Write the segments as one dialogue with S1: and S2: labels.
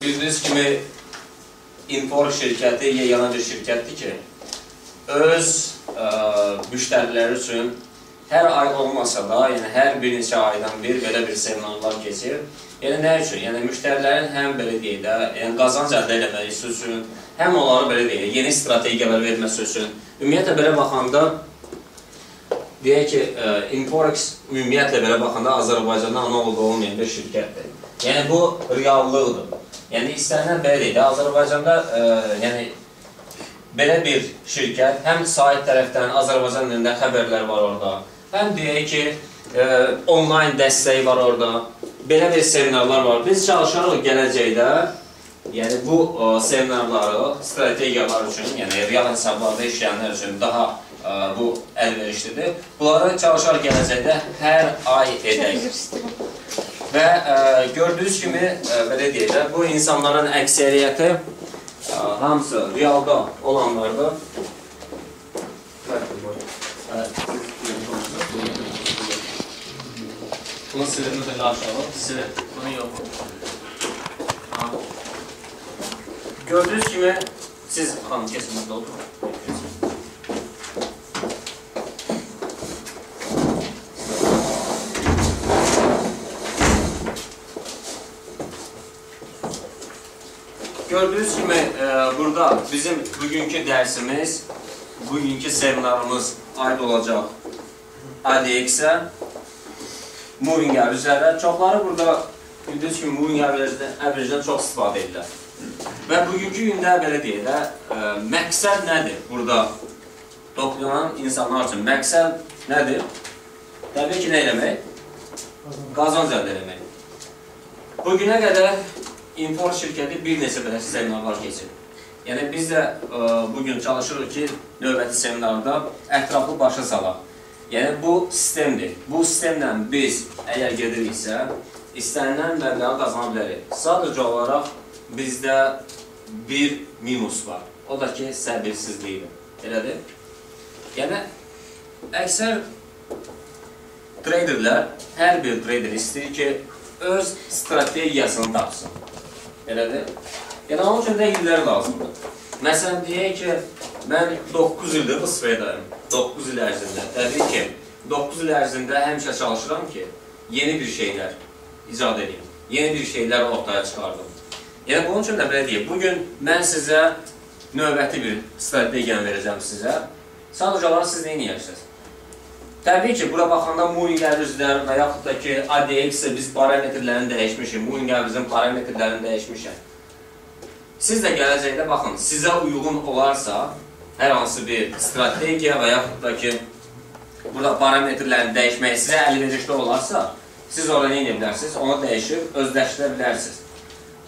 S1: Bildiyiniz kimi Inforx şirkəti yegana bir şirkətdir ki, öz müştəriləri üçün hər ay olmasa da, yəni hər bir neçə aydan bir belə bir seminarlar keçir. Yəni nə üçün? Yəni müştərilərin həm belə deyək də, yəni qazanc əldə etməsi üçün, həm onları belə deyək, yeni strategiyalar verməsi üçün. Ümumiyyətlə belə baxanda, deyək ki, Inforx ümumiyyətlə belə baxanda Azərbaycanda ana oldu olmayan bir şirkətdir. Yəni bu reallıqdır. Yəni istənilən belə deyək də, Azərbaycanda yəni belə bir şirkət, həm sahib tərəfdən Azərbaycan dilində xəbərlər var orada, həm deyək ki, onlayn dəstəyi var orada, belə bir seminarlar var. Biz çalışarıq gələcəkdə, yəni bu seminarları strategiyalar üçün, yəni real hesablarda işləyənlər üçün daha bu əlverişlidir. Bunları çalışarıq gələcəkdə hər ay edək. Və gördüyünüz kimi, belə deyək də, bu insanların əksəriyyəti hamısı realda olanlardır. Bunu silir mi belə aşağı? Silir. Bunu yox. Gördüyünüz kimi, siz xanım kesinlikle oturun. Gördüyünüz gibi burada bizim bugünkü dərsimiz, bugünkü seminarımız aid olacaq ADX-ə, moving average'lərə. Çoxları burada gördüyünüz kimi moving average'dən çox istifadə edirlər. Və bugünkü gündə belə deyək də, məqsəd nədir burada toplanan insanlar üçün? Məqsəd nədir? Təbii ki, nə eləmək? Qazanc əldə eləmək. Bugünə qədər Inforx şirkəti bir neçə belə seminarlar keçir. Yəni biz də bugün çalışırıq ki, növbəti seminarda ətraflı başa salaq. Yəni bu sistemdir. Bu sistemlə biz əgər gediriksə, istənilən məbləği qazana bilərik. Sadəcə olaraq bizdə bir minus var. O da ki, səbirsizlikdir. Elədir? Yəni, əksər traderlər, hər bir trader istəyir ki, öz strategiyasını tapsın. Elədir? Yəni, onun üçün də illər lazımdır. Məsələn, deyək ki, mən 9 ildir bu sferdayım. 9 il ərzində. Təbii ki, 9 il ərzində həmişə çalışıram ki, yeni bir şeylər icad edeyim. Yeni bir şeylər ortaya çıxardım. Yəni, bunun üçün də belə deyək, bugün mən sizə növbəti bir strategiyanı verəcəm sizə. Sadəcə olaraq siz nə edəcəksiniz? Təbii ki, bura baxanda moving average'lər və yaxud da ki, ADX-ə biz parametrlərini dəyişmişik, moving average'in parametrlərini dəyişmişik. Siz də gələcəkdə baxın, sizə uyğun olarsa, hər hansı bir strategiya və yaxud da ki, burada parametrlərini dəyişmək sizə əlverişli olarsa, siz orada nə edə bilərsiniz? Onu dəyişib, özləşdirə bilərsiniz.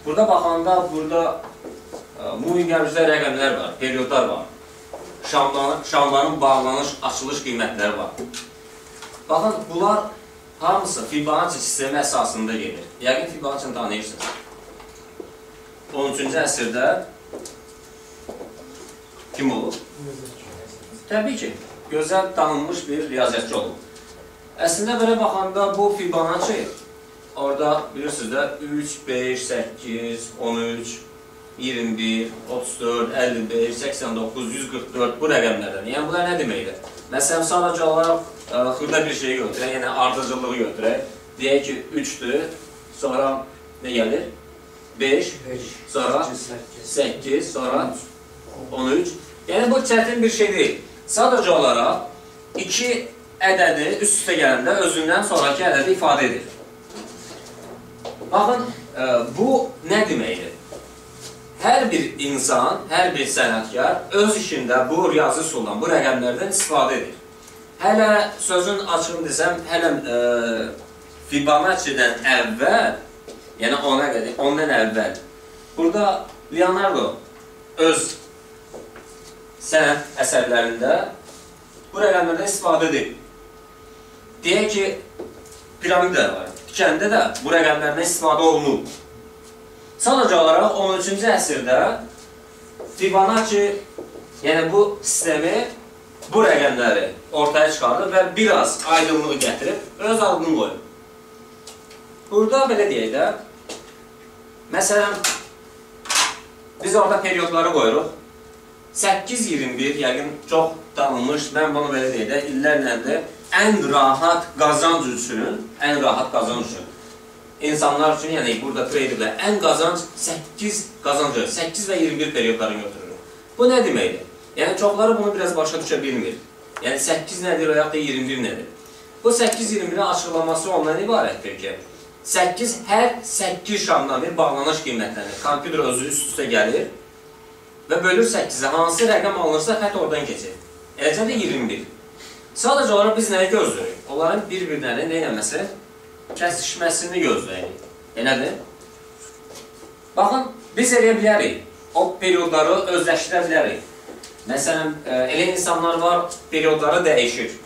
S1: Burada baxanda, burada moving average'də rəqəmlər var, periodlar var. Şamların bağlanış, açılış qiymətləri var. Baxın, bunlar hamısı Fibonacci sistemi əsasında gelir. Yəqin Fibonacci-ni tanıyırsınız. 13-cü əsrdə kim olub? Təbii ki, gözəl tanınmış bir riyaziyyatçı olub. Əslində belə baxanda bu Fibonacci orada bilirsiniz də 3, 5, 8, 13, 21, 34, 55, 89, 144 bu rəqəmlərdən. Yəni bunlar nə deməkdir? Məsələn, sadəcə olaraq xırda bir şeyi götürək, yəni ardıcılığı götürək. Deyək ki, 3-dür, sonra nə gəlir? 5, sonra 8, sonra 13. Yəni bu çətin bir şey deyil. Sadəcə olaraq 2 ədədi üst-üstə gələndə özündən sonraki ədədi ifadə edir. Baxın, bu nə deməkdir? Hər bir insan, hər bir sənətkar öz işində bu riyazi üsuldan, bu rəqəmlərdən istifadə edir. Hələ sözün açığını desəm, hələ Fibonacci-dən əvvəl, yəni ondan əvvəl, burada Leonardo öz sənət əsərlərində bu rəqəmlərdən istifadə edir. Deyək ki, piramida var, tikəndə də bu rəqəmlərdən istifadə olunub. Sadəcə olaraq 13-cü əsrdə Fibonacci, yəni bu sistemi, bu rəqəmləri ortaya çıxardır və biraz aydınlığı gətirib öz adını qoyur. Burada belə deyək də, məsələn, Biz orada periodları qoyuruq. 8-21, yəqin çox tanınmış, mən bunu belə deyək də, illərlə ən rahat qazanc üçün, insanlar üçün, yəni burada traderlər, ən qazanc 8 və 21 periodları götürür. Bu nə deməkdir? Yəni çoxları bunu biraz başa düşə bilmir. Yəni 8 nədir və yaxud da 21 nədir? Bu 8-21-in açıqlaması ondan ibarətdir ki, 8 hər 8 şamdan bir bağlanış qiymətlənir. Kompüter özü üst-üstə gəlir və bölür 8-ə. Hansı rəqəm alınırsa, xət oradan keçir. Eləcə də 21. Sadəcə olaraq biz nəyi gözləyirik? Onların bir-birlərini neynəməsi? Kəsişməsini gözləyirik. Elədir? Baxın, biz eləyə bilərik. O periodları özləşdirə bilərik. Məsələn, elə insanlar var, periodları dəyişir.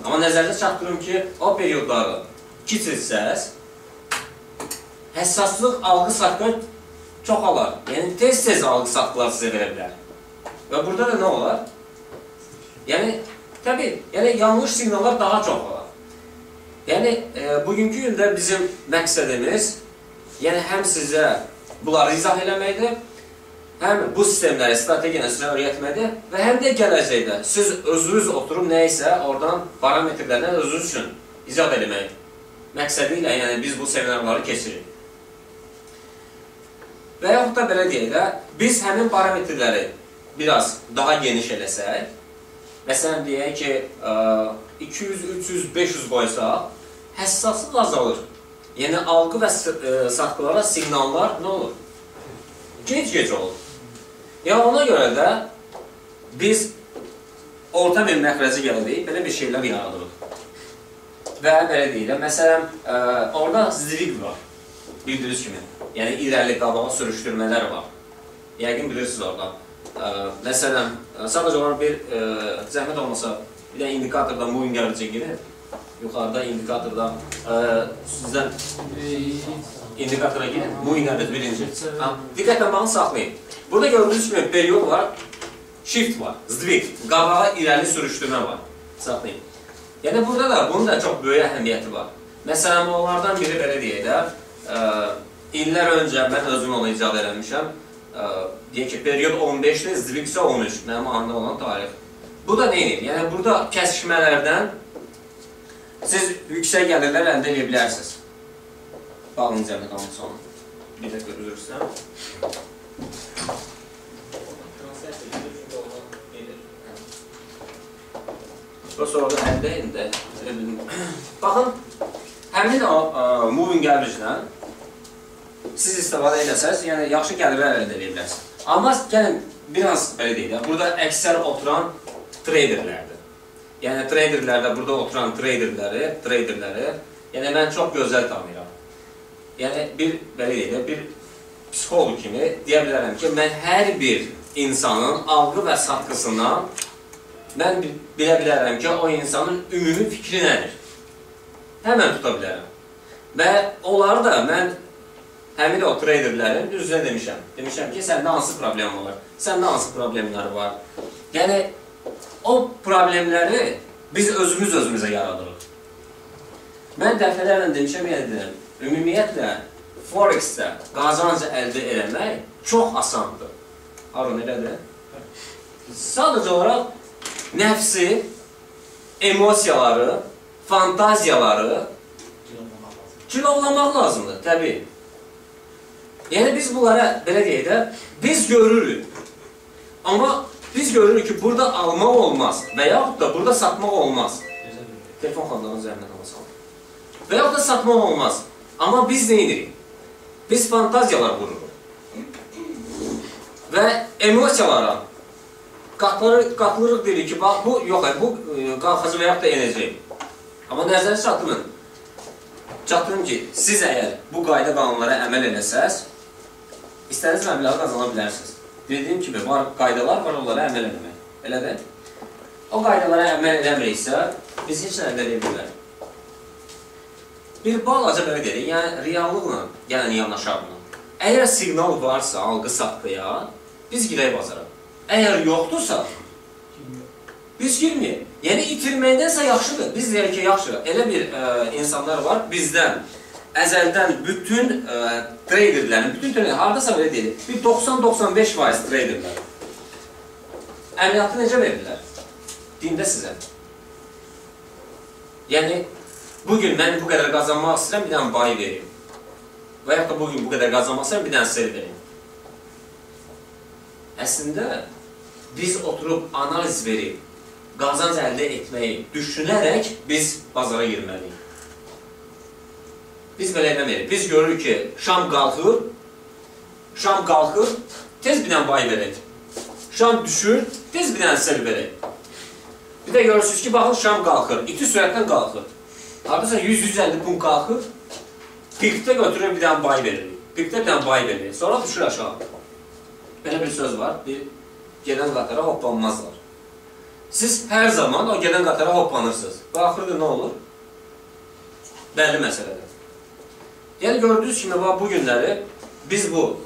S1: Amma nəzərdə çatdırım ki, o periodları kiçilsəz, həssaslıq algı-satqı çoxalar. Yəni, tez-tez algı-satqılar sizə verə bilər. Və burada da nə olar? Yəni, təbii, yanlış siqnallar daha çox olar. Yəni, bugünkü gündə bizim məqsədimiz, yəni, həm sizə bunları izah eləməkdir, həm bu sistemləri, strategiyanı sizə öyrətməkdir və həm də gələcəkdə siz özünüz oturub nəyisə oradan parametrlərdən özünüz üçün izah eləmək məqsədi ilə, yəni biz bu seminarları keçirik. Və yaxud da belə deyək də, biz həmin parametrləri biraz daha geniş eləsək, məsələn deyək ki, 200, 300, 500 qoysaq, həssaslıq azalır. Yəni, algı və satqılara siqnallar nə olur? Gec-gec olur. Yəni, ona görə də biz orta bir məxrəci gəldik, belə bir şeylər yaradırıq. Və belə deyək də, məsələn, orada zdvig var, bildiriz kimi. Yəni, irəli qabağa sürüşdürmələr var. Yəqin bilirsiniz orada. Məsələn, sadəcə olaraq bir zəhmət olmasa, bir də indikatorda moving average girir. Yuxarıda indikatorda sizdən indikatora girin, moving average birinci. Diqqətlə baxın, saxlayın. Burada gördüyünüz kimi period var, shift var, zdvig, qabağa irəli sürüşdürmə var. Saxlayın. Yəni, burada da, bunun da çox böyük əhəmiyyəti var. Məsələn, onlardan biri belə deyək də, illər öncə mən özüm onu icad eləmişəm. Deyək ki, period 15-dir, zdvig isə 13, mənim anında olan tarix. Bu da neydir? Yəni, burada kəsişmələrdən siz yüksək gəlirlər əldə edə bilərsiniz. Bağın cəmət alın sonu. Bir dəqiqə üzr istəyirəm. Və sonra da əldə indi. Baxın, həmin o moving average-dən siz istifadə edəsəz, yəni yaxşı gəlirlər əldə edə bilərsiniz. Amma gəlin, biraz belə deyək də, burada əksər oturan traderlərdir. Yəni, traderlərdə, burada oturan traderləri, yəni mən çox gözəl tanıyıram. Yəni, belə deyək də, bir psixoloq kimi deyə bilərəm ki, mən hər bir insanın algı və satqısından mən bilə bilərəm ki, o insanın ümumi fikri nədir? Həmən tuta bilərəm. Və onları da mən həmin o traderlərin düzünə demişəm. Demişəm ki, səndə hansı problem var? Səndə hansı problemlər var? Yəni, o problemləri biz özümüzə yaradırıq. Mən dəfələrlə demişəm, ümumiyyətlə, Forex-də qazanc əldə eləmək çox asandır. Harun, elədir? Sadəcə olaraq nəfsi, emosiyaları, fantaziyaları cilovlamaq lazımdır, təbii. Yəni, biz bunlara, belə deyək də, biz görürük. Amma biz görürük ki, burada almaq olmaz və yaxud da burada satmaq olmaz. Telefon xanlarının zəhmət almasalım. Və yaxud da satmaq olmaz. Amma biz nə edirik? Biz fantaziyalar qururuq. Və emosiyalara qatılırıq deyirik ki, bu qalxacı və yaxud da enəcək. Amma nəzəri çatdırın ki, siz əgər bu qayda qanunlara əməl eləsəz, istədiniz məbləği qazana bilərsiniz. Dediyim kimi, qaydalar var, onlara əməl eləmək. Elədir? O qaydalara əməl eləməksə, biz heç nə əldə edə bilərik. Bir balaca belə dedik, yəni reallıqla gələn yanaşarla. Əgər siqnal varsa, algı-satqıya, biz girək bazara. Əgər yoxdursa, biz girməyək. Yəni, itirməkdənsə yaxşıdır. Biz deyək ki, yaxşı, elə bir insanlar var, bizdən əzəldən bütün traderlərin, haradasa belə deyil, bir 90-95% traderlər əməliyyatı necə verirlər? Dində sizə. Yəni, bugün mən bu qədər qazanmaq istəyirəm, bir dənə bayi vereyim. Və yaxud da bugün bu qədər qazanmaq istəyirəm, bir dənə sel vereyim. Əslində, biz oturub analiz verib, qazanc əldə etməyi düşünərək biz bazara girməliyik. Biz belə eləməyik. Biz görürük ki, şam qalxır, tez bir dənə bayi verək. Şam düşür, tez bir dənə sel verək. Bir də görürsünüz ki, baxın, şam qalxır, iti sürətdən qalxır. Haradasa 100-150 punkt qalxır, pikdə götürür, bir dənə bayi veririk. Pikdə bir dənə bayi veririk, sonra düşür aşağı. Belə bir söz var, gedən qatara hoppanmazlar. Siz hər zaman o gedən qatara hoppanırsınız. Və axırda nə olur? Bəlli məsələdir. Yəni, gördüyünüz kimi, bu günləri biz bu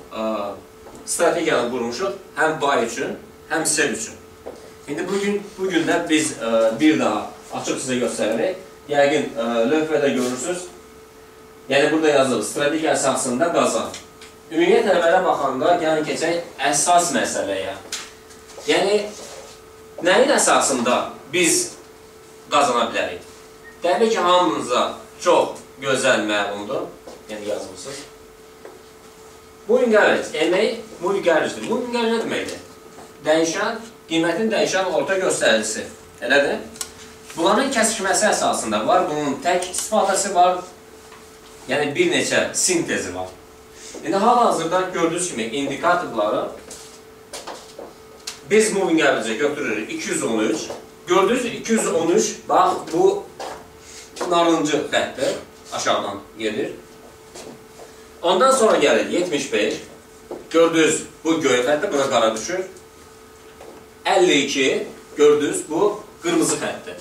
S1: strategiyanı qurmuşuq, həm bay üçün, həm sel üçün. İndi bugün də biz bir daha açıq sizə göstərərək, yəqin lövhədə görürsünüz, yəni burada yazılır, strategiya əsasında qazan. Ümumiyyət tələbələrə baxanda gəlin keçək əsas məsələyə. Yəni, nəyin əsasında biz qazana bilərik? Təbii ki, hamınıza çox gözəl məlumdur, yəni yazmışsınız. Moving average, emək moving averagedir. Moving average nə deməkdir? Dəyişən, qiymətin dəyişən orta göstəricisi. Elədir? Bunların kəsikməsi əsasında var, bunun tək istifadəsi var, yəni bir neçə sintezi var. İndi hal-hazırda gördüyünüz kimi indikatorları biz moving average-ə götürürük 213. Gördüyünüz 213, bax bu narıncı xəttdir, aşağıdan gelir. Ondan sonra gəlir 75. Gördüyünüz bu göy xəttdir, bura qara düşür. 52, gördüyünüz bu qırmızı xəttdir.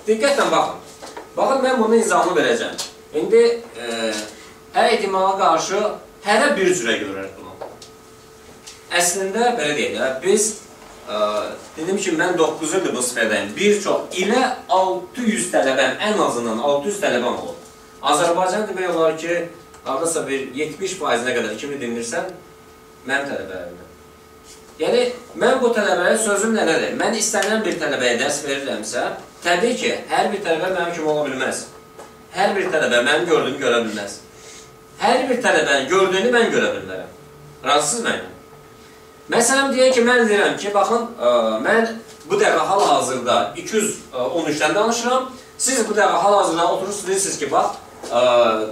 S1: Diqqətlə baxın. Baxın, mən bunun izahını verəcəm. İndi hər ehtimala qarşı hərə bir cürə görürük bunu. Əslində, belə deyək, biz dedim ki, mən 9 ildir bu sferdəyim. Bir çox ilə 600 tələbəm, ən azından 600 tələbəm olur. Azərbaycan demək olar ki, haradasa bir 70%-nə qədər kimi dinlirsən, mənim tələbələrimdir. Yəni, mən bu tələbəyə sözüm nədir? Mən istənilən bir tələbəyə dərs verirəmsə, təbii ki, hər bir tələbə mənim kimi ola bilməz. Hər bir tələbə mənim gördüyümü görə bilməz. Hər bir tələbənin gördüyünü mən görə bilmərəm. Razısınız mənimlə? Məsələn, deyək ki, mən deyirəm ki, baxın, mən bu dəqiqə hal-hazırda 213-dən danışıram. Siz bu dəqiqə hal-hazırda oturursunuz, deyirsiniz ki, bax,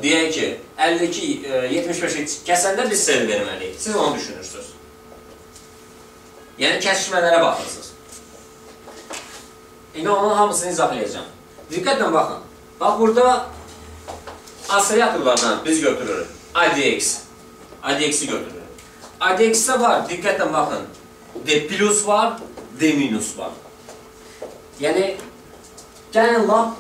S1: deyək ki, 52-75-i kəsəndə biz sel verməliyik. Siz onu düşünürsünüz. Yəni, kəsişmələrə baxırsınız. İndi onun hamısını izahlayacağım. Diqqətlə baxın. Bax, burada asosiyatorlardan biz götürürük. ADX. ADX-i götürürük. ADX-də var, diqqətlə baxın. D plus var, D minus var. Yəni, gəlin lap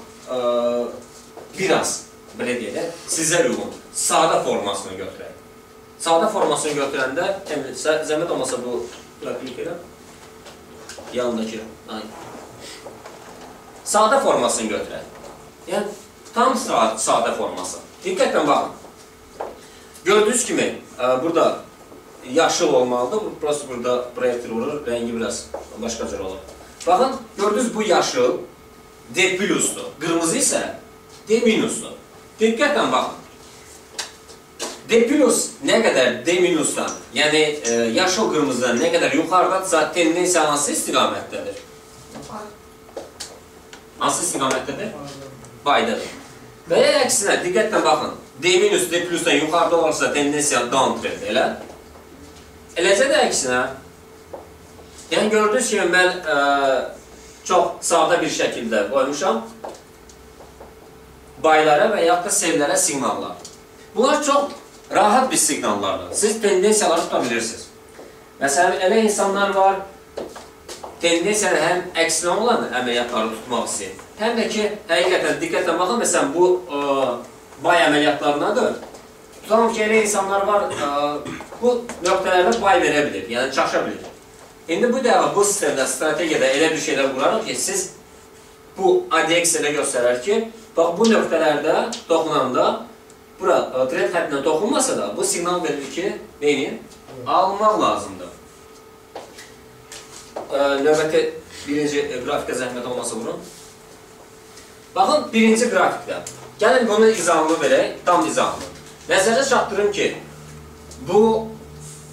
S1: biraz, belə deyək, sizə uyğun, sadə formasını götürək. Sadə formasını götürəndə, zəhmət olmasa bu, klik elə, yanındakı, sadə formasını götürək. Yəni, tam sadə forması. Diqqətlə baxın. Gördüyünüz kimi, burada yaşıl olmalıdır. Burası burada proyektor vurur, rəngi biraz başqa cür olur. Baxın, gördüyünüz bu yaşıl D plusdur. Qırmızı isə D minusdur. Diqqətlə baxın. D plus nə qədər D minusdan, yəni yaşıl qırmızıdan nə qədər yuxarıdadırsa, tendensiya hansı istiqamətdədir? Hansı istiqamətdədir? Baydadır. Və ya əksinə, diqqətlə baxın. D minus, D plusdan yuxarıda olarsa tendensiya down trend, elə? Eləcə də əksinə. Yəni, gördüyünüz kimi, mən çox sadə bir şəkildə qoymuşam baylara və yaxud da sellərə siqnallar. Bunlar çox rahat bir siqnallardır. Siz tendensiyaları tuta bilirsiniz. Məsələn, elə insanlar var, tendensiyanı həm əksinə olan əməliyyatları tutmaq istəyir. Həm də ki, həqiqətən, diqqətlə baxın, məsələn, bu bay əməliyyatlarındadır. Tutalım ki, elə insanlar var, bu nöqtələrdə bay verə bilir, yəni çaşa bilir. İndi bu dəqiqə, bu sistemdə, strategiyada elə bir şeylər qurarıq ki, siz bu ADX ilə göstərər ki, bax, bu nöqtələrdə toxunanda bura trend xəttinə toxunmasa da bu siqnal verir ki, neyin? Almaq lazımdır. Növbəti birinci qrafikə zəhmət olmasa vurun. Baxın, birinci qrafikdə. Gəlin bunun izahını verək, tam izahını. Nəzərdə çatdırım ki, bu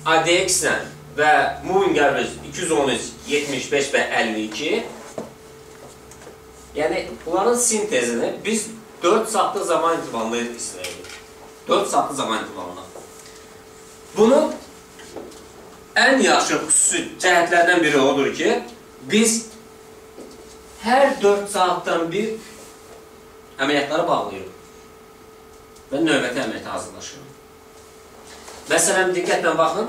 S1: ADX-lə və moving average 213, 75 və 52 yəni bunların sintezini biz 4 saatlıq zaman intervalında istəyirik. 4 saatlıq zaman intervalına. Bunun ən yaxşı xüsusi cəhətlərdən biri odur ki, biz hər 4 saatdan bir əməliyyatları bağlayırıq və növbəti əməliyyata hazırlaşırıq. Məsələn, diqqətlə baxın,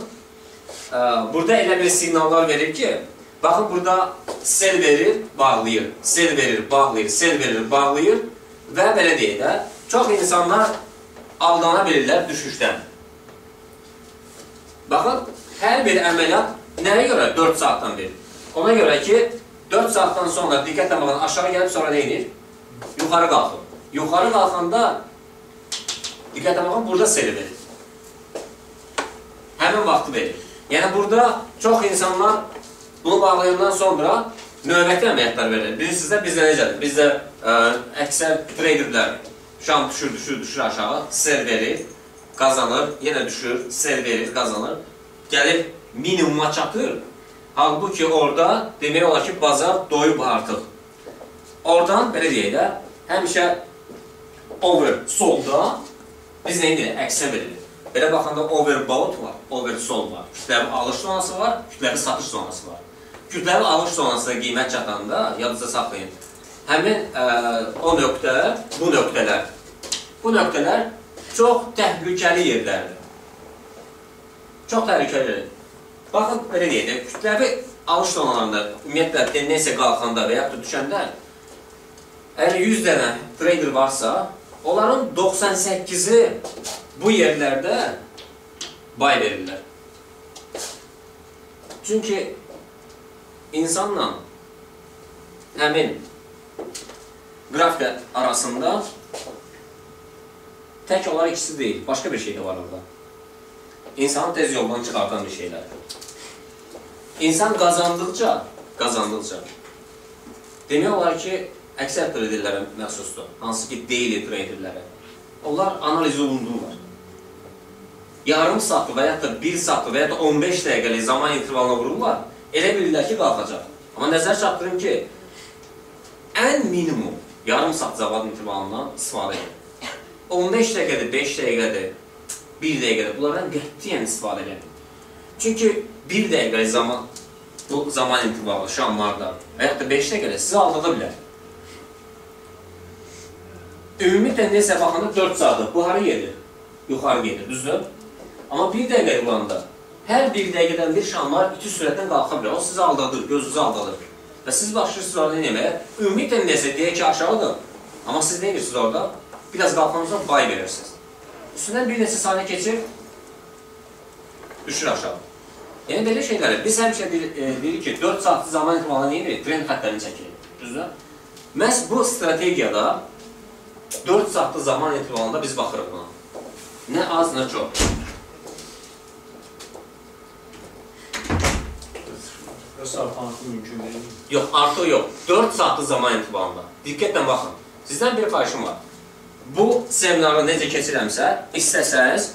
S1: burada elə bir siqnallar verir ki, baxın, burada sel verir, bağlayır, sel verir, bağlayır, sel verir, bağlayır və belə deyək də, çox insanlar aldana bilirlər düşüşdən. Baxın, hər bir əməliyyat nəyə görə 4 saatdan bir? Ona görə ki, 4 saatdan sonra diqqətlə baxın, aşağı gəlib sonra nə edir? Yuxarı qalxır. Yuxarı qalxanda, diqqətlə baxın, burada sel verir. Həmin vaxtı verir. Yəni, burada çox insanlar bunu bağlayandan sonra növbəti əməliyyatlar verir. Bilirsiniz də, bizdə necədir? Bizdə əksər traderlər şam düşür, düşür, düşür aşağı, sel verir, qazanır, yenə düşür, sel verir, qazanır. Gəlib minimuma çatır. Halbuki orada demək olar ki, bazar doyub artıq. Oradan, belə deyək də, həmişə oversold-da biz nə edirik? Əksə verilir. Belə baxanda overbought var, oversold var. Kütləvi alış zonası var, kütləvi satış zonası var. Kütləvi alış zonasına qiymət çatanda, yadınızda saxlayın, həmin o nöqtələr, bu nöqtələr çox təhlükəli yerlərdir. Çox təhlükəlidir. Baxın, belə deyək də, kütləvi alış zonalarında, ümumiyyətlə, tendensiya qalxanda və yaxud da düşəndə, əgər 100 dənə trader varsa, onların 98-i bu yerlərdə bay verirlər. Çünki insanla həmin qrafika arasında tək olaraq ikisi deyil, başqa bir şey də var orada. İnsanı tez yoldan çıxartan bir şeylər. İnsan qazandıqca, demək olar ki, əksər traderlərə məxsusdur, hansı ki, daily traderlərə. Onlar analiz olundular. Yarım saatlı və yaxud da 1 saatlı və yaxud da 15 dəqiqəlik zaman intervalına vururlar, elə bilirlər ki, qalxacaq. Amma nəzər çatdırım ki, ən minimum yarım saat zaman intervalından istifadə edir. 15 dəqiqədir, 5 dəqiqədir, 1 dəqiqədir, bunlardan qətiyyən istifadə edir. Çünki 1 dəqiqəlik zaman, bu zaman intervalı şamlarda və yaxud da 5 dəqiqədə sizi aldada bilər. Ümumi tendensiya baxanda 4 saatdır, bu hara gedir? Yuxarı gedir, düzdür? Amma 1 dəqiqə bulanda hər 1 dəqiqədən bir şamlar iti sürətdən qalxa bilər. O sizi aldadır, gözünüzü aldadır. Və siz başlayırsınız orada nə deməyə? Ümumi tendensiya deyək ki, aşağıdır. Amma siz nə edirsiniz orada? Biraz qalxanızdan bay verirsiniz. Üstündən bir neçə saniyə keçir, düşür aşağı. Yəni, belə şeyləri, biz həmişə deyirik ki, 4 saatlı zaman intervalına nə edirik? Trend xətlərini çəkirik, düzdür? Məhz bu strategiyada 4 saatlı zaman intervalında biz baxırıq buna. Nə az, nə çox.
S2: Artıq mümkün deyil.
S1: Yox, artıq yox. 4 saatlı zaman intervalında. Diqqətlə baxın. Sizdən bir xahişim var. Bu seminarı necə keçirəmsə, istəsəniz,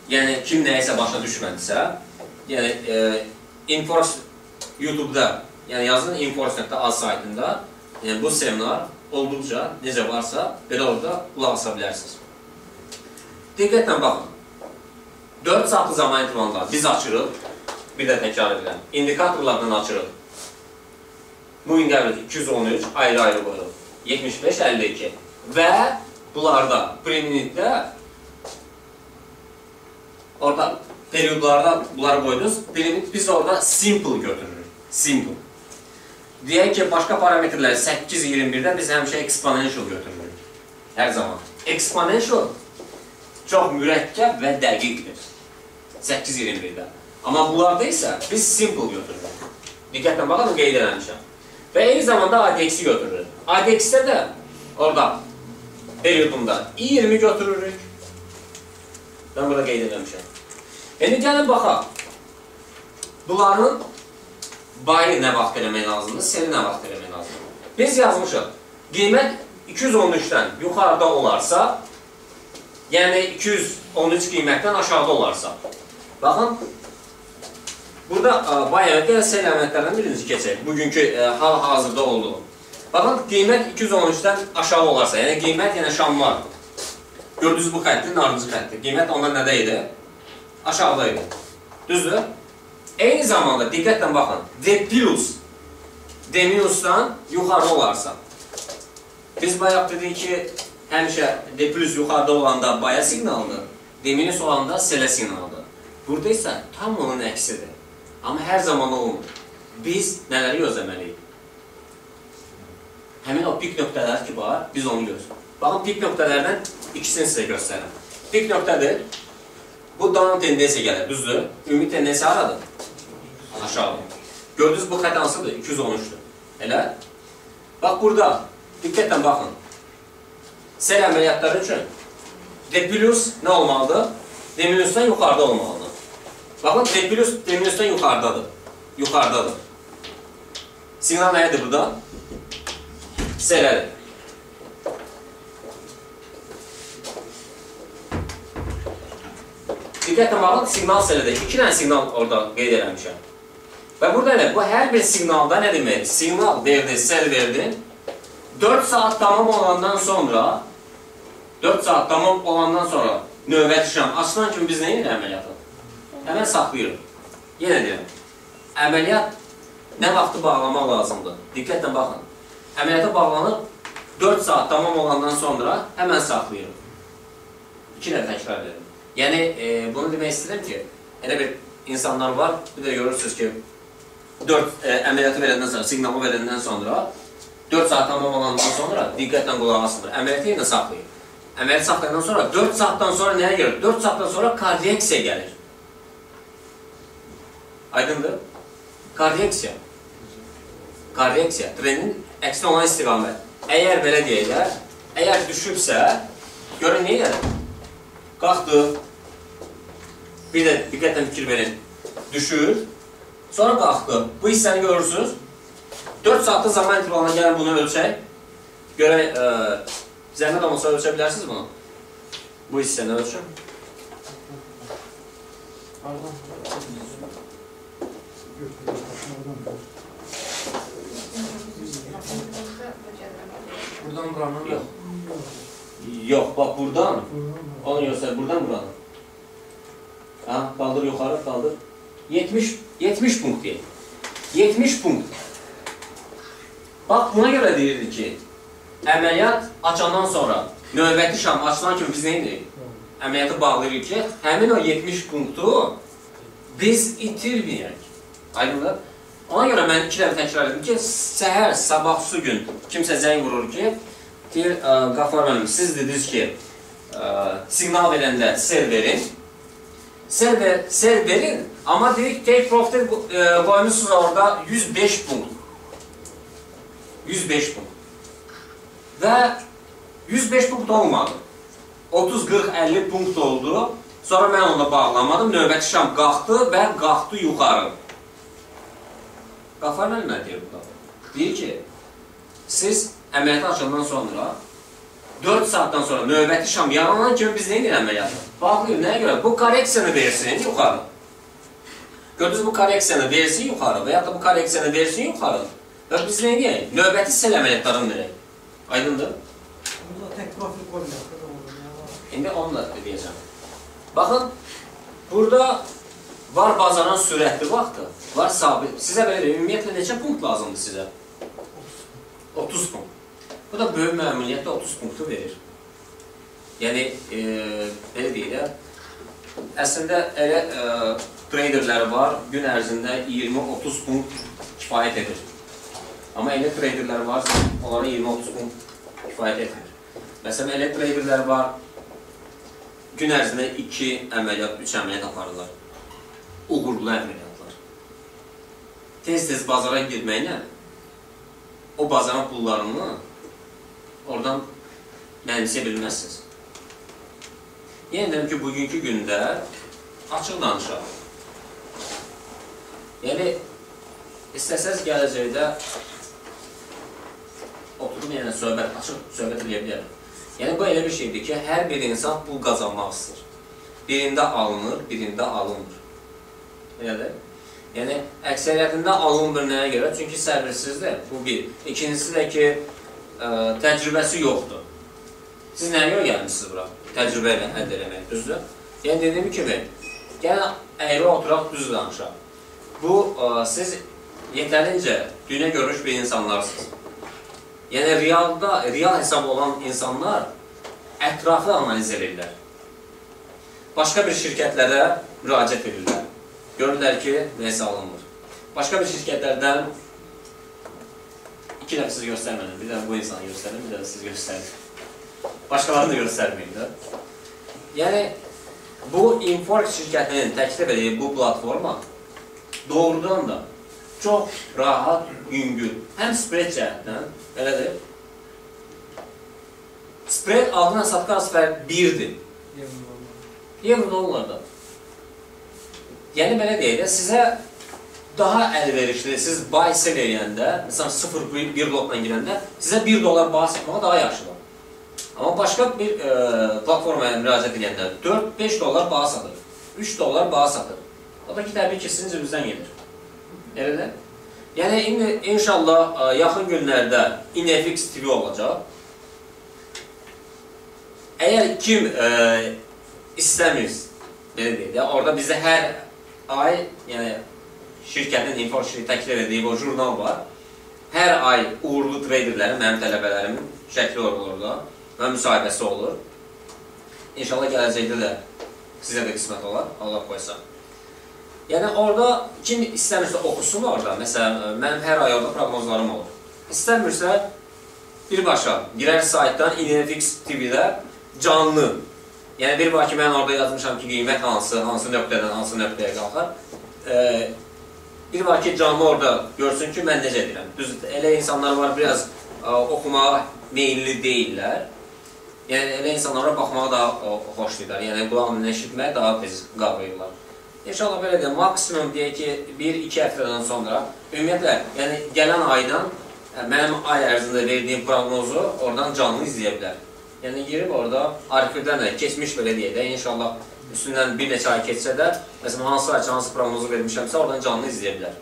S1: yəni kim nəyisə başa düşmədisə, yəni YouTube-da, yəni yazın Inforce.az saytında, yəni bu seminar olduqca necə varsa, belə orada qulaq asa bilərsiniz. Diqqətlə baxın. 4 saatlı zaman intervalında biz açırıq, bir də təkrar edirəm. İndikatorlardan açırıq. Moving average 213 ayrı-ayrı qoyuruq. 75-52 və bunlarda, pre-minutdə orada periodlarda bunları qoydunuz. Pre-minut biz orada simple götürürük. Simple. Deyək ki, başqa parametrlər 8-21-də biz həmişə exponential götürürük. Hər zaman. Exponential çox mürəkkəb və dəqiqdir. 8-21-də. Amma bunlarda isə biz simple götürürük. Diqqətlə baxın, qeyd eləmişəm. Və eyni zamanda ADX-i götürürük. ADX-də də orada periodunda 20 götürürük. Mən burada qeyd eləmişəm. İndi gəlin baxaq. Bunların bayı nə vaxt eləmək lazımdır, seli nə vaxt eləmək lazımdır. Biz yazmışıq. Qiymət 213-dən yuxarıda olarsa, yəni 213 qiymətdən aşağıda olarsa. Baxın, burada bay əməkdə sel əməklərdən birinizi keçək. Bugünkü hal-hazırda olduğu. Baxın, qiymət 213-dən aşağı olarsa, yəni qiymət yəni şamlar. Gördünüz bu xətti, narıncı xətti. Qiymət ondan nədə idi? Aşağıda idi. Düzdür? Eyni zamanda diqqətlə baxın. D minusdan yuxarıda olarsa. Biz bayaq dedik ki, həmişə D plus yuxarıda olanda baya siqnaldır, D minus olanda selə siqnaldır. Burada isə tam onun əksidir. Amma hər zaman olmur. Biz nələri gözləməliyik? Həmin o pik nöqtələr ki var, biz onu gözləməliyik. Baxın, pik nöqtələrdən ikisini sizə göstərim. Pik nöqtədir. Bu down tendensiya gəlir, düzdür? Ümumi tendensiya haradır? Aşağı. Gördünüz bu xət hansıdır? 213-dür. Elə? Bax, burada diqqətlə baxın. Sel əməliyyatları üçün D plus nə olmalıdır? D minusdan yuxarıda olmalıdır. Baxın, D plus D minusdan yuxarıdadır. Yuxarıdadır. Siqnal nədir burada? Selədir. Diqqətlə baxın, siqnal sələdir. 2 dənə siqnal orada qeyd eləmişəm. Və burada elə, bu hər bir siqnalda nə deməkdir? Siqnal verdi, sel verdi. 4 saat tamam olandan sonra növbəti şam açılan kimi biz nə edirik əməliyyatı? Həmən saxlayırıq. Yenə deyirəm, əməliyyat nə vaxtı bağlamaq lazımdır? Diqqətlə baxın. Əməliyyata bağlanıb 4 saat tamam olandan sonra həmən saxlayırıq. 2 dəfə təkrar edirəm. Yəni, bunu demək istəyirəm ki, elə bir insanlar var, bir də görürsünüz ki, 4 əməliyyatı verəndən sonra, siqnalı verəndən sonra 4 saat tamam olandan sonra diqqətlə qulaq asılır. Əməliyyatı yenə saxlayır. Əməliyyatı saxlayandan sonra 4 saatdan sonra nəyə gəlir? 4 saatdan sonra kardiyaksiya gəlir. Aydındır? Kardiyaksiya. Kardiyaksiya. Trenin əksinə olan istiqamət. Əgər belə deyəklər, əgər düşübsə, görün nə gəlir? Qalxdı. Bir də diqqətlə fikir verin. Düşür. Sonra qalxdı. Bu hissəni görürsünüz. 4 saatlı zaman intervalına gəlin bunu ölçək. Görək, zəhmət olmasa ölçə bilərsiniz bunu? Bu hissəni ölçün.
S2: Buradan buranın?
S1: Yox. Yox, bax buradan. Onu göstər, buradan buranın. Ha, qaldır yuxarı, qaldır. 70 punkt deyil. 70 punkt. Bax, buna görə deyirdik ki, əməliyyat açandan sonra, növbəti şam açılan kimi biz nə edirik? Əməliyyatı bağlayırıq ki, həmin o 70 punktu biz itirməyək. Aydınlar? Ona görə mən 2 dəfə təkrar edim ki, səhər, sabahsı gün kimsə zəng vurur ki, deyir, Qafar müəllim, siz dediniz ki, siqnal verəndə sel verin. Sel verin, amma dedik, take profit qoymuşsunuz orada 105 punkt. 105 punkt. Və 105 punkt olmadı. 30, 40, 50 punkt oldu. Sonra mən onunla bağlamadım. Növbəti şam qalxdı və qalxdı yuxarı. Qafar müəllim nə deyir burada? Deyir ki, siz əməliyyatı açandan sonra 4 saatdan sonra növbəti şam yaranan kimi biz nə edir əməliyyatı? Baxlayır, nəyə görə? Bu korreksiyanı versin yuxarı. Gördünüz, bu korreksiyanı versin yuxarı və ya da bu korreksiyanı versin yuxarı. Və biz nə edəyək? Növbəti sel əməliyyatlarını verək. Aydındır?
S3: Burada tək profil qoymayaq.
S1: İndi onu da deyəcəm. Baxın, burada var bazaran sürətli vaxtı, var sabit. Sizə belə ümumiyyətlə neçə punkt lazımdır sizə? 30 punkt. Bu da böyük məmuliyyətdə 30 punktu verir. Yəni, belə deyil, əslində elə traderləri var, gün ərzində 20-30 punkt kifayət edir. Amma elə traderlər var, onlara 20-30 punkt kifayət etmir. Məsələn, elə traderlər var, gün ərzində 2 əməliyyat, 3 əməliyyat aparırlar. Uğurlu əməliyyatlar. Tez-tez bazara girməklə o bazaran pullarını oradan mənimsəyə bilməzsiniz. yenə deyim ki, bugünkü gündə açıq danışaq. Yəni, istəsəz gələcəkdə oturum yenə açıq söhbət edə bilərəm. Yəni, bu elə bir şeydir ki, hər bir insan pul qazanmaq istəyir. Birində alınır, birində alınmır. Elədir? Yəni, əksəriyyətində alınmır nəyə görə? Çünki səbirsizdir, bu bir. İkincisi də ki, təcrübəsi yoxdur. Siz nəyə görə gəlmişsiniz bura? Təcrübə ilə əldə eləmək, düzdür? Yəni, dediyim kimi, gəlin əyri oturaq, düz danışaq. Bu, siz yetərincə dünya görmüş bir insanlarsınız. Yəni, real hesab olan insanlar ətrafı analiz edirlər. Başqa bir şirkətlərə müraciət edirlər. Görürlər ki, neysə alınmır. Başqa bir şirkətlərdən iki dəfə siz göstərmədim. Bir də bu insanı göstərin, bir də siz göstərin. Başqalarını da göstərməyin də. Yəni, bu Inforx şirkətinin təklif edildiyi bu platforma doğrudan da çox rahat, yüngül. Həm spread cəhətdən, elədir. Spread aldığına satqaz fərq 1-dir. Euro dollarda. Yəni, belə deyək də, sizə daha əlverişli, siz buy sell eləyəndə, məsələn, 0-1 lotla girəndə, sizə $1 baha satmağa daha yaxşıdır. Amma başqa bir platformaya müraciət edəndə $4-5 baha satır, $3 baha satır. O da ki, təbii ki, sizin cibinizdən gelir. Elədir? Yəni, inşallah yaxın günlərdə INFX TV olacaq. Əgər kim istəmir, belə deyək də, orada bizə hər ay, yəni şirkətin Inforx təklif edildiyi o jurnal var. Hər ay uğurlu traderlərin, mənim tələbələrimin şəkli olur orada və müsahibəsi olur. İnşallah gələcəkdə də sizə də qismət olar, Allah qoysa. Yəni, orada kim istəmirsə oxusun orada. Məsələn, mənim hər ay orada proqnozlarım olur. İstəmirsə, birbaşa girər saytdan INFX TV-də canlı. Yəni, bir var ki, mən orada yazmışam ki, qiymət hansı nöqtədən, hansı nöqtəyə qalxar. Bir var ki, canlı orada görsün ki, mən necə edirəm. Düz, elə insanlar var, biraz oxumağa meyilli deyirlər. Yəni, elə insanlara baxmağa daha xoşlayırlar. Yəni, qulağını eşitməyə daha tez qavrayırlar. İnşallah belə deyək, maksimum deyək ki, 1-2 həftədən sonra, ümumiyyətlə, yəni gələn aydan mənim ay ərzində verdiyim proqnozu oradan canlı izləyə bilər. Yəni, girib orada arxivdən də keçmiş belə deyək də, inşallah üstündən bir neçə ay keçsə də, məsələn, hansı proqnozu vermişəmsə, oradan canlı izləyə bilər.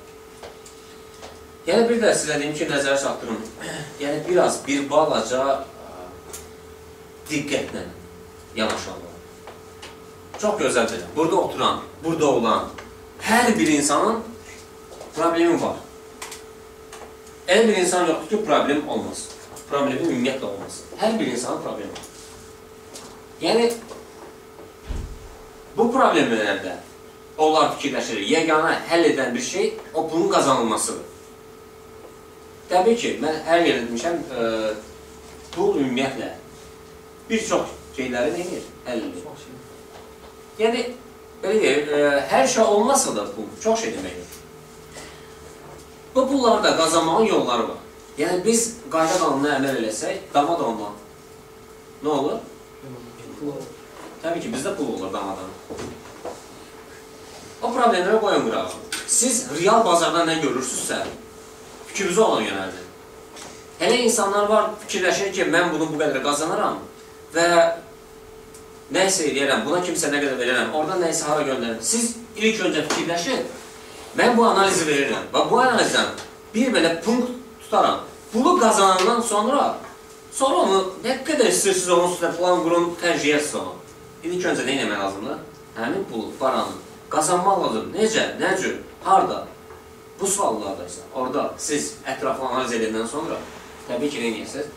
S1: Yəni, bir də sizə deyim ki, nəzərə çatdırım. Yəni, bir balaca diqqətlə yanaşanlar. Çox gözəldir. Burada oturan, burada olan hər bir insanın problemi var. Elə bir insan yoxdur ki, problem olmaz. Problemi ümumiyyətlə olmaz. Hər bir insanın problemi var. Yəni, bu problemlərdə onlar fikirləşir, yeganə həll edən bir şey o pulun qazanılmasıdır. Təbii ki, mən hər yerdə demişəm, pul ümumiyyətlə bir çox şeyləri neyir? Həll edir. Yəni, belə deyək, hər şey olmasa da pul, çox şey deməkdir. Bu pulları da qazanmağın yolları var. Yəni, biz qayda qanununa əməl eləsək, dama da ondan. Nə olur?
S3: Pul olur.
S1: Təbii ki, bizdə pul olur damadan. O problemlərə qoyun qırağı. Siz real bazarda nə görürsünüzsə, fikrinizi ona yönəldin. Hələ insanlar var, fikirləşir ki, mən bunu bu qədər qazanaram və nəysə eləyərəm, buna kimsə nə qədər verərəm, oradan nəysə hara göndərirəm. Siz ilk öncə fikirləşin, mən bu analizi verirəm və bu analizdən bir belə punkt tutaram. Pulu qazanandan sonra onu nə qədər istəyirsiniz onun üstündə plan qurun, xərciyəsiz onu. İlk öncə nə eləmək lazımdır? Həmin pulu, paranı qazanmaq lazım. Necə, nə cür, harada? Bu suallardaysa, orada siz ətraflı analiz edəndən sonra təbii ki, nə edirsiniz?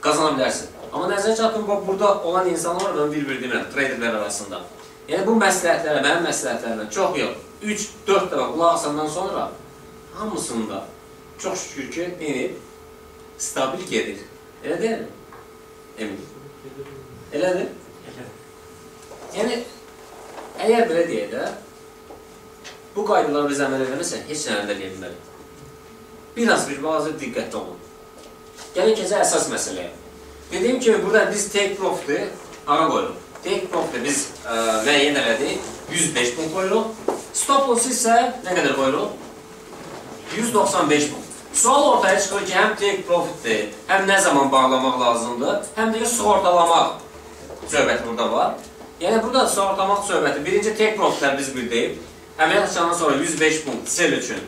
S1: Qazana bilərsiniz. Amma nəzərə çatın, burada olan insanlar mən bir-bir demirəm, traderlər arasında. Yəni, bu məsləhətlərə, mənim məsləhətlərimdən çox yox, 3-4 dəfə qulaq asandan sonra hamısında çox şükür ki, neyini? Stabil gedir. Elə deyil mi? Emin. Elədir? Yəni, əgər belə deyək də, bu qaydaları biz əməl edəməsən, heç nə əldə edə bilmərik. Bir bazı diqqətli olun. Gəlin keçək əsas məsələyə. Dediyim kimi, burada biz take profit'i ara qoyuruq. take profit'i biz müəyyən elədik, 105 punkt qoyuruq. Stop loss isə nə qədər qoyuruq? 195 punkt. Sual ortaya çıxır ki, həm take profit'dir, həm nə zaman bağlamaq lazımdır, həm də ki, sığortalamaq söhbəti burada var. Yəni, burada sığortalamaq söhbəti, birinci take profit'lər biz bildik. Əməliyyat açandan sonra 105 punkt sell üçün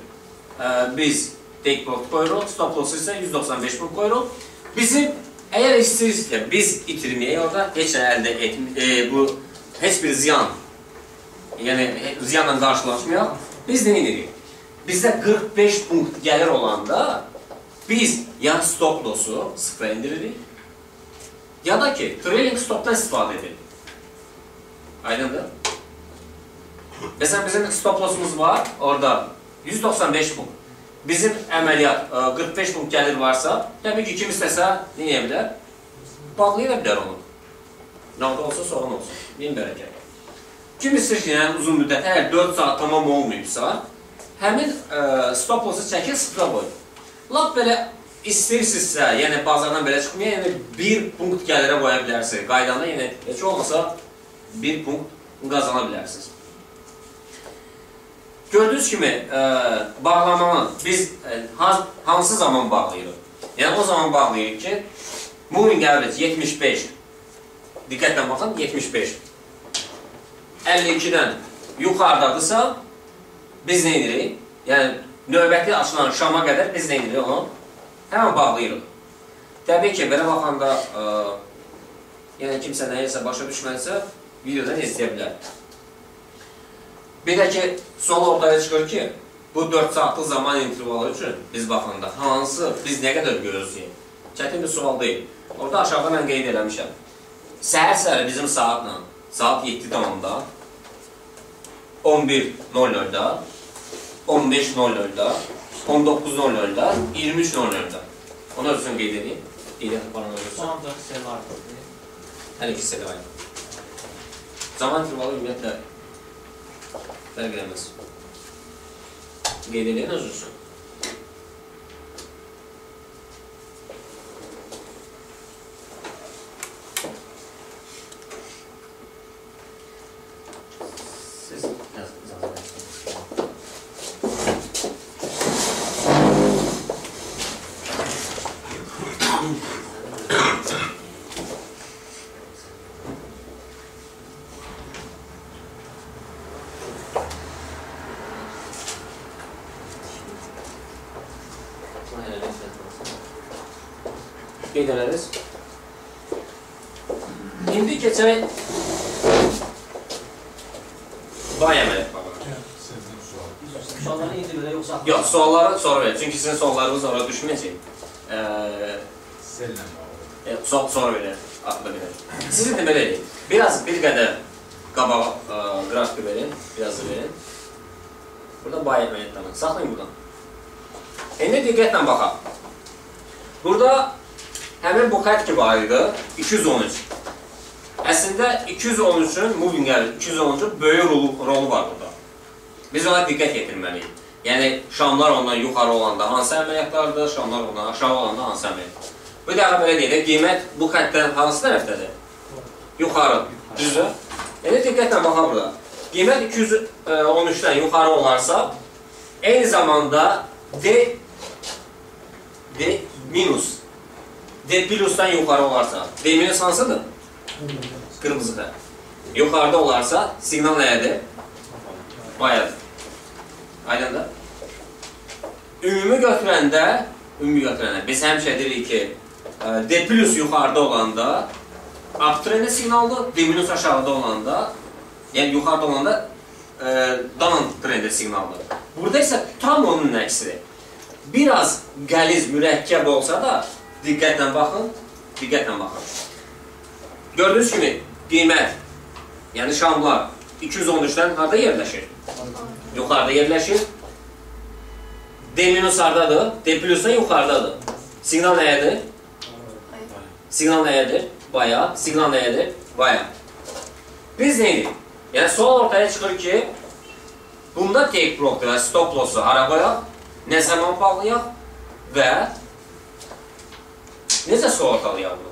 S1: biz take profit qoyuruq, stop loss isə 195 punkt qoyuruq. Bizim, əgər istəyirsə, biz itirməyək orada, heç nə əldə etməyək, bu, heç bir ziyan, yəni ziyanla qarşılaşmayaq, biz nə edirik? Bizdə 45 punkt gəlir olanda, biz ya stop loss'u sıfıra indiririk, ya da ki, trailing stop'dan istifadə edirik. Aydındır? Məsələn, bizim stop loss'umuz var, orada 195 punkt. Bizim əməliyyat 45 punkt gəlir varsa, təbii ki, kim istəsə, nə edə bilər? Bağlaya bilər onu. Nağda olsa, soğan olsun. Min bərəkət. Kim istəyir ki, yəni uzun müddət, əgər 4 saat tamam olmayıbsa, həmin stop loss'u çəkil, sıfıra qoyun. Lap belə istəyirsinizsə, yəni bazardan belə çıxmaya, yəni 1 punkt gəlirə qoya bilərsiniz. Qaydanda, yəni heç olmasa 1 punkt qazana bilərsiniz. Gördüyünüz kimi, bağlamanı biz hansı zaman bağlayırıq? Yəni, o zaman bağlayırıq ki, moving average 75, diqqətlə baxın, 75. 52-dən yuxarıdadırsa, biz nə edirik? Yəni, növbəti açılan şama qədər biz nə edirik onu? Həmən bağlayırıq. Təbii ki, belə baxanda, yəni kimsə nəyəsə başa düşməlisə, videodan izləyə bilər. Bir də ki, sual ortaya çıxır ki, bu 4 saatlıq zaman intervalı üçün biz baxanda hansı, biz nə qədər gözləyik? Çətin bir sual deyil. Orada aşağıda mən qeyd eləmişəm. Səhər-səhər bizim saatla, saat 7 tamamda, 11:00-da, 15:00-da, 19:00-da, 23:00-da. Onu özün qeyd edeyim. Qeydiyyat aparanlar olsun.
S2: Ancaq sel artıqdır.
S1: Hər ikisi də aynı. Zaman intervalı ümumiyyətlə fərq eləməz. Qeyd edin öz üçün. Siz qeyd ederiz. İndi keçək bay əməliyyat bağlar.
S3: Sualları indi belə yoxsa?
S1: Yox, sualları sonra verir. Çünki sizin suallarınız orada düşməyəcək. Sual sonra verir, axıda verir. Siz indi belə edin. Bir qədər qabağa qrafiki verin, biraz da verin. Burada bay əməliyyatlarını saxlayın buradan. İndi diqqətlə baxaq. Burada həmin bu xət ki var idi, 213. Əslində 213-ün, moving average 213-ün böyük rolu var burada. Biz ona diqqət yetirməliyik. Yəni, şamlar ondan yuxarı olanda hansı əməliyyatlardır, şamlar ondan aşağı olanda hansı əməliyyatlar. Bu dəqiqə belə deyək, qiymət bu xətdən hansı tərəfdədir? Yuxarı, düzdür? Yəni, diqqətlə baxaq burada. Qiymət 213-dən yuxarı olarsa, eyni zamanda D minus, D plusdan yuxarı olarsa, D minus hansıdır? Qırmızı xət. Yuxarıda olarsa, siqnal nədir? Bayadır. Aydındır? Ümumi götürəndə, biz həmişə deyirik ki, D plus yuxarıda olanda uptrenddə siqnaldır, D minus aşağıda olanda, yəni yuxarıda olanda down trenddə siqnaldır. Burada isə tam onun əksidir. Biraz qəliz, mürəkkəb olsa da, diqqətlə baxın, Gördüyünüz kimi, qiymət, yəni şamlar 213-dən harada yerləşir? Yuxarıda yerləşir. D minus haradadır? D plusdan yuxarıdadır. Siqnal nəyədir? Siqnal nəyədir? Baya. Siqnal nəyədir? Baya. Biz neyirik? Yəni, sual ortaya çıxır ki, bunda take profit və stop loss'u hara qoyaq, nə zaman bağlayaq və necə sığortalayaq bunu?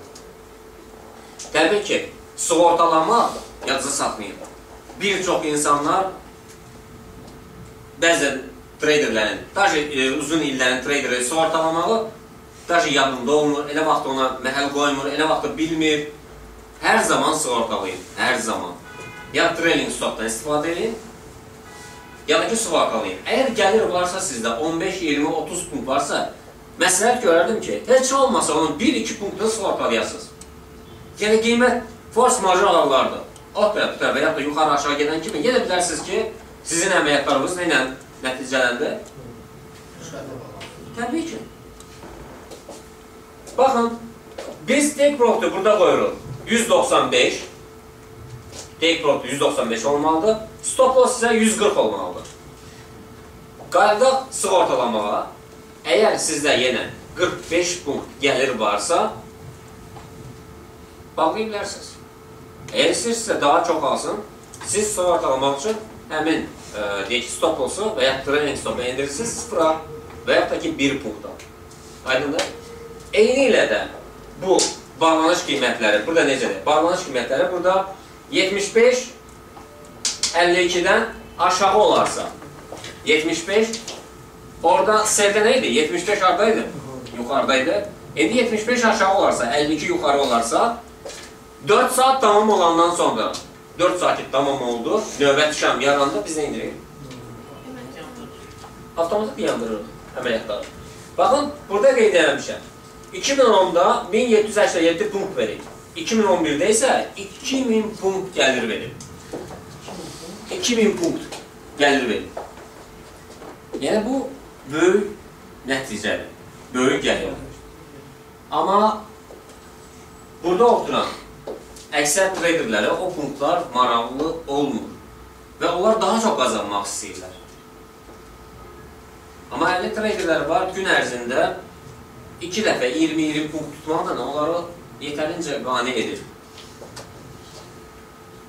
S1: Təbii ki, sığortalama yadınıza saxlayın. Bir çox insanlar bəzən traderlərin, uzun illərin traderi sığortalamağı yadında olmur, elə vaxt ona məhəl qoymur, elə vaxt bilmir. Hər zaman sığortalayın, hər zaman. Ya trailing stopdan istifadə edin, ya da ki sığortalayın. Əgər gəlir varsa sizdə 15, 20, 30 punkt varsa, məsləhət görərdim ki, heç olmasa onun 1-2 punktunu sığortalayasınız. Yəni qiymət force major hallardır. O tərəfdə və ya da yuxarı aşağı gedən kimi gedə bilərsiniz ki, sizin əməliyyatlarınız nə ilə nəticələndi? Təbii ki. Baxın, biz take profit'u burada qoyuruq 195. Take profit 195 olmalıdır. Stop loss isə 140 olmalıdır. Qayıdaq sığortalamağa. Əgər sizdə yenə 45 punkt gəlir varsa, bağlaya bilərsiniz. Əgər istəyirsinizsə daha çox alsın, siz sığortalamaq üçün həmin stop loss'u və ya trailing stop'u endirirsiniz 0-a və ya da ki 1 punkta. Aydındır? Eyni ilə də bu bağlanış qiymətləri, burada necədir? Bağlanış qiymətləri burada 75 52-dən aşağı olarsa 75 orada səldə nə idi? 75 haradaydı? Yuxarıdaydı. İndi 75 aşağı olarsa, 52 yuxarı olarsa 4 saat tamam olandan sonra 4 saat tamam oldu, növbət şam yarandı, biz nə indirik? Avtomatik yandırırıq əməliyyatları. Baxın, burada qeyd eləmişəm. 2010-da 1787 punkt verir. 2011-də isə 2000 punkt gəlir verir. 2000 punkt gəlir verir. Yəni bu böyük nəticədir, böyük gəlir. Amma burada oturan əksər traderlərə o punktlar maraqlı olmur və onlar daha çox qazanmaq istəyirlər. Amma 50 traderlər var, gün ərzində 2 dəfə 20-20 punkt tutmaqla onları yetərincə qane edir.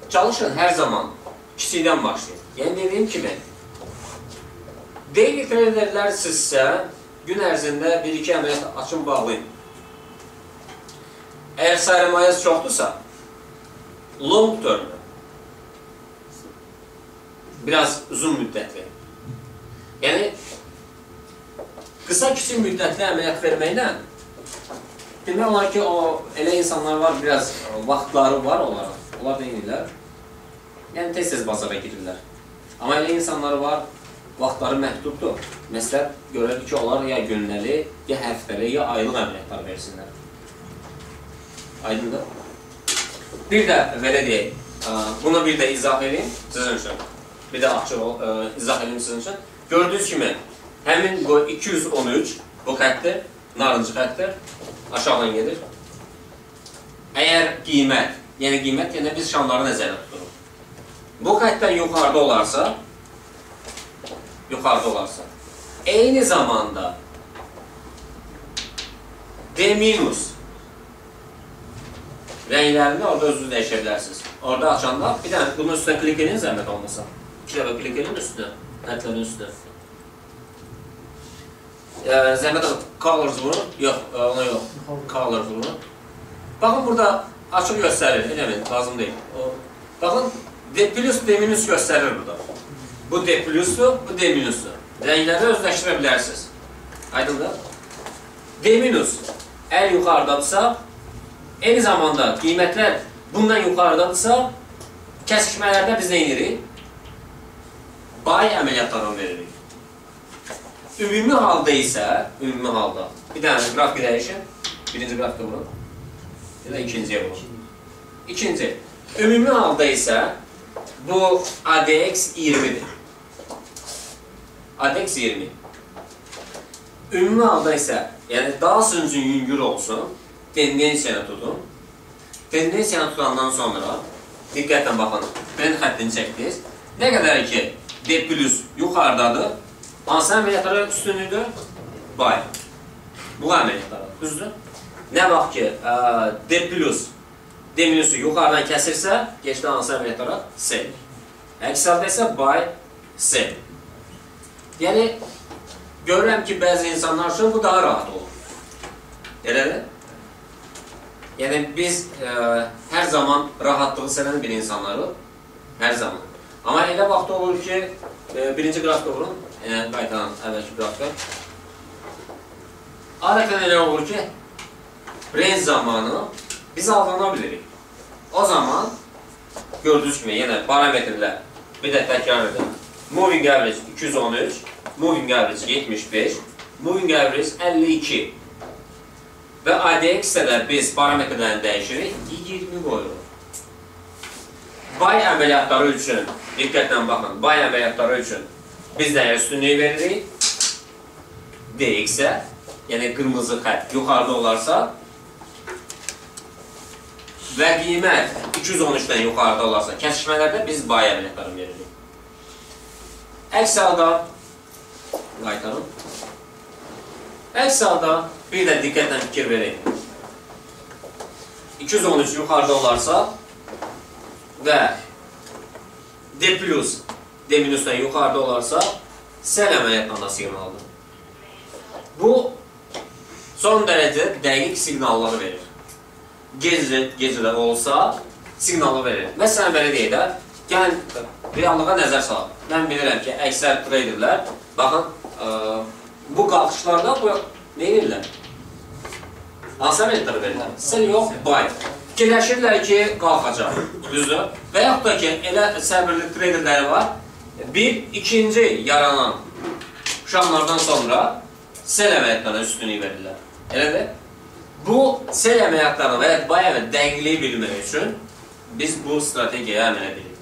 S1: Çalışın hər zaman kiçikdən başlayın. Yəni dediyim kimi, daily traderlər sizsə gün ərzində 1-2 əməliyyat açın, bağlayın. Əgər sərmayəniz çoxdursa, long term, biraz uzun müddətli. Yəni, qısa kiçik müddətli əməliyyat verməklə demək olar ki, elə insanlar var, biraz vaxtları var onlara, onlar deyirlər. Yəni, tez-tez bazara girirlər. Amma elə insanlar var, vaxtları məhduddur. Məsələn, görürük ki, onlar ya günləli, ya həftəli, ya aylıq əməliyyatlar versinlər. Aydındır. Bir də, belə deyək, bunu bir də izah edeyim sizin üçün. Bir də açıq izah edeyim sizin üçün. Gördüyünüz kimi, həmin bu 213, bu xətdir, narıncı xətdir, aşağıdan gedir. Əgər qiymət, yəni biz şamları nəzərdə tuturuq. Bu xətdən yuxarıda olarsa, eyni zamanda D minus rənglərini orada özünüz dəyişə bilərsiniz. Orada açanda bir dənə bunun üstünə klik edin, zəhmət olmasa. 2 dəfə klik edin üstünə, xətlərin üstünə. Zəhmət olmasa, colors vurun. Yox, ona yox. Colors vurun. Baxın, burada açıq göstərir. Eləmin, lazım deyil. Baxın, D plus, D minus göstərir burada. Bu D plusdur, bu D minusdur. Rəngləri özləşdirə bilərsiniz. Aydındır? D minus, əgər yuxarıdadırsa, eyni zamanda qiymətlər bundan yuxarıdadırsa, kəsişmələrdə biz nə edirik? Buy əməliyyatlarını veririk. Ümumi halda isə, bir dənə qrafik dəyişin, birinci qrafikdə vurun, ya da ikinciyə vurun. İkinci, ümumi halda isə bu ADX 20-dir. ADX 20. Ümumi halda isə, yəni daha sürücün yüngül olsun, tendensiyanı tutun. Tendensiyanı tutandan sonra, diqqətlə baxın, trend xəttini çəkdiniz. Nə qədər ki, D plus yuxarıdadır, hansı əməliyyatlara üstünlüdür? Buy. Bu əməliyyatlara, düzdür? Nə vaxt ki, D plus, D minusu yuxarıdan kəsirsə, geçdə hansı əməliyyatlara? Sell. Əks halda isə buy, sell. Yəni, görürəm ki, bəzi insanlar üçün bu daha rahat olur. Elədir? Yəni biz hər zaman rahatlığı sevən bir insanlarıq. Hər zaman. Amma elə vaxt olur ki, birinci qrafda vurun, qaytadan əvvəlki qrafda. Adətən elə olur ki, range zamanı biz aldana bilirik. O zaman gördüyünüz kimi yenə parametrlər bir də təkrar edim. Moving average 213, moving average 75, moving average 52. Və ADX-də də biz parametrlərini dəyişirik, 20 qoyuruq. Bay əməliyyatları üçün, diqqətlə baxın, bay əməliyyatları üçün biz nəyə üstünlüyü veririk? DX-ə, yəni qırmızı xət yuxarıda olarsa və qiymət 213-dən yuxarıda olarsa, kəsişmələrdə biz bay əməliyyatlarını veririk. Əks halda, qaytarım. Əks halda bir də diqqətlə fikir verək. 213 yuxarıda olarsa və D plus, D minusdan yuxarıda olarsa sel əməliyyatdan da siqnaldır. Bu, son dərəcə dəqiq siqnalları verir. Gecədə olsa siqnalı verir. Məsələn, belə deyək də, gəlin reallığa nəzər salaq. Mən bilirəm ki, əksər traderlər, baxın, bu qalxışlarda nə verirlər? Hansı əməliyyatları verirlər? Sel yox, buy. Fikirləşirlər ki, qalxacaq, düzdür? Və yaxud da ki, elə səbirli traderləri var, ikinci yaranan şamlardan sonra sel əməliyyatlarına üstünlük verirlər. Elədir? Bu, sel əməliyyatlarına və ya buy əməliyyatlarına dəqiqliyi bilmək üçün biz bu strategiyaya əməl edirik.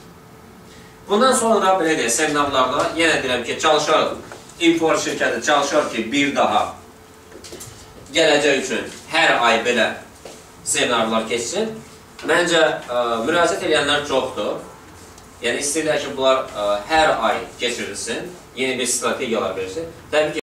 S1: Bundan sonra belə deyək, seminarlarda yenə deyirəm ki, çalışarıq, Infor şirkəti çalışar ki, bir daha gələcək üçün hər ay belə seminarlar keçsin. Məncə, müraciət edənlər çoxdur. Yəni, istəyirlər ki, bunlar hər ay keçirilsin, yeni bir strategiyalar versin. Təbii ki,